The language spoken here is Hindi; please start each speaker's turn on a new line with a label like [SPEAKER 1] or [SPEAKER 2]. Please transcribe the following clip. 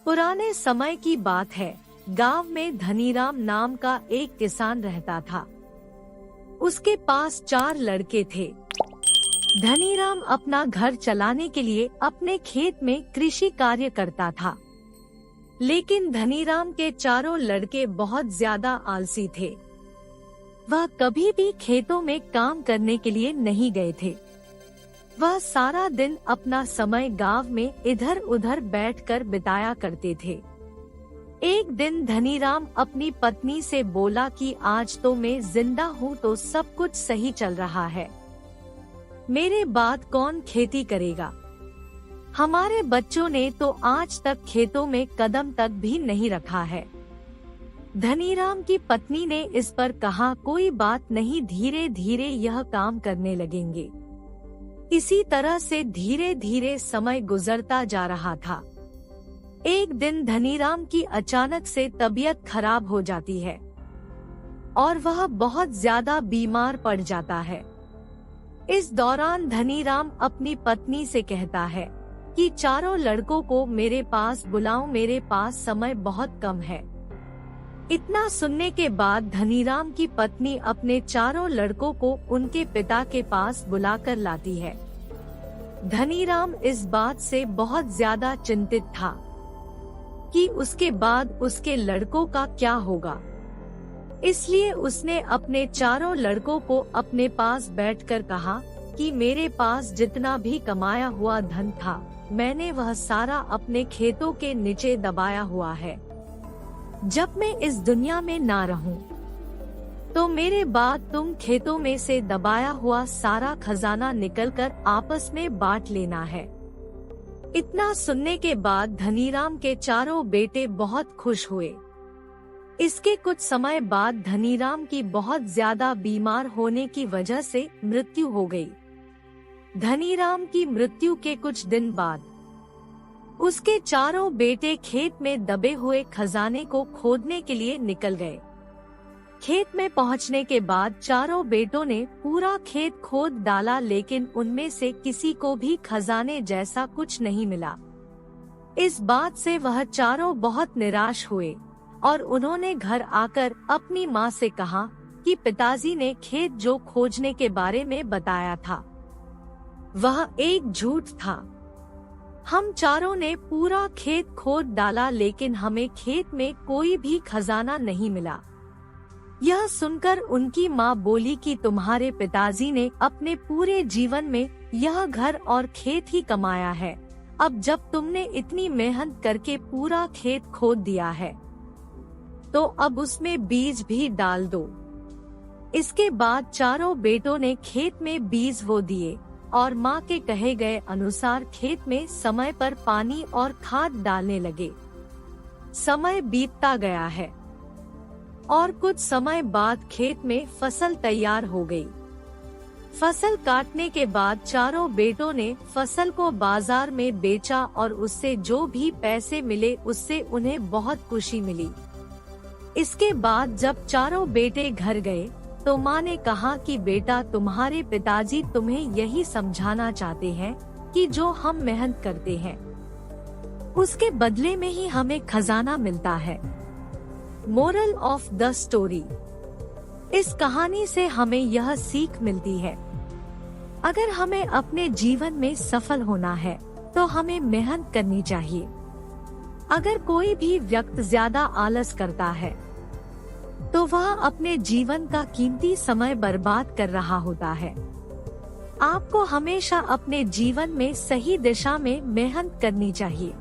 [SPEAKER 1] पुराने समय की बात है। गांव में धनीराम नाम का एक किसान रहता था। उसके पास 4 लड़के थे। धनीराम अपना घर चलाने के लिए अपने खेत में कृषि कार्य करता था, लेकिन धनीराम के चारों लड़के बहुत ज्यादा आलसी थे। वह कभी भी खेतों में काम करने के लिए नहीं गए थे। वह सारा दिन अपना समय गांव में इधर उधर बैठकर बिताया करते थे। एक दिन धनीराम अपनी पत्नी से बोला कि आज तो मैं जिंदा हूँ तो सब कुछ सही चल रहा है, मेरे बाद कौन खेती करेगा? हमारे बच्चों ने तो आज तक खेतों में कदम तक भी नहीं रखा है। धनीराम की पत्नी ने इस पर कहा, कोई बात नहीं, धीरे धीरे यह काम करने लगेंगे। इसी तरह से धीरे धीरे समय गुजरता जा रहा था। एक दिन धनीराम की अचानक से तबीयत खराब हो जाती है और वह बहुत ज्यादा बीमार पड़ जाता है। इस दौरान धनीराम अपनी पत्नी से कहता है कि चारों लड़कों को मेरे पास बुलाओ, मेरे पास समय बहुत कम है। इतना सुनने के बाद धनीराम की पत्नी अपने चारों लड़कों को उनके पिता के पास बुलाकर लाती है। धनीराम इस बात से बहुत ज्यादा चिंतित था कि उसके बाद उसके लड़कों का क्या होगा। इसलिए उसने अपने चारों लड़कों को अपने पास बैठकर कहा कि मेरे पास जितना भी कमाया हुआ धन था, मैंने वह सारा अपने खेतों के नीचे दबाया हुआ है। जब मैं इस दुनिया में ना रहूं, तो मेरे बाद तुम खेतों में से दबाया हुआ सारा खजाना निकलकर आपस में बांट लेना है। इतना सुनने के बाद धनीराम के चारों बेटे बहुत खुश हुए। इसके कुछ समय बाद धनीराम की बहुत ज्यादा बीमार होने की वजह से मृत्यु हो गई। धनीराम की मृत्यु के कुछ दिन बाद उसके चारों बेटे खेत में दबे हुए खजाने को खोदने के लिए निकल गए। खेत में पहुंचने के बाद चारों बेटों ने पूरा खेत खोद डाला, लेकिन उनमें से किसी को भी खजाने जैसा कुछ नहीं मिला। इस बात से वह चारों बहुत निराश हुए और उन्होंने घर आकर अपनी माँ से कहा कि पिताजी ने खेत जो खोजने के बारे में बताया था, वह एक झूठ था। हम चारों ने पूरा खेत खोद डाला, लेकिन हमें खेत में कोई भी खजाना नहीं मिला। यह सुनकर उनकी माँ बोली कि तुम्हारे पिताजी ने अपने पूरे जीवन में यह घर और खेत ही कमाया है। अब जब तुमने इतनी मेहनत करके पूरा खेत खोद दिया है, तो अब उसमें बीज भी डाल दो। इसके बाद चारों बेटों ने खेत में बीज बो दिए और माँ के कहे गए अनुसार खेत में समय पर पानी और खाद डालने लगे। समय बीतता गया है और कुछ समय बाद खेत में फसल तैयार हो गई। फसल काटने के बाद चारों बेटों ने फसल को बाजार में बेचा और उससे जो भी पैसे मिले उससे उन्हें बहुत खुशी मिली। इसके बाद जब चारों बेटे घर गए तो माँ ने कहा कि बेटा, तुम्हारे पिताजी तुम्हें यही समझाना चाहते हैं कि जो हम मेहनत करते हैं उसके बदले में ही हमें खजाना मिलता है। मोरल ऑफ द स्टोरी, इस कहानी से हमें यह सीख मिलती है, अगर हमें अपने जीवन में सफल होना है तो हमें मेहनत करनी चाहिए। अगर कोई भी व्यक्ति ज्यादा आलस करता है तो वह अपने जीवन का कीमती समय बर्बाद कर रहा होता है। आपको हमेशा अपने जीवन में सही दिशा में मेहनत करनी चाहिए।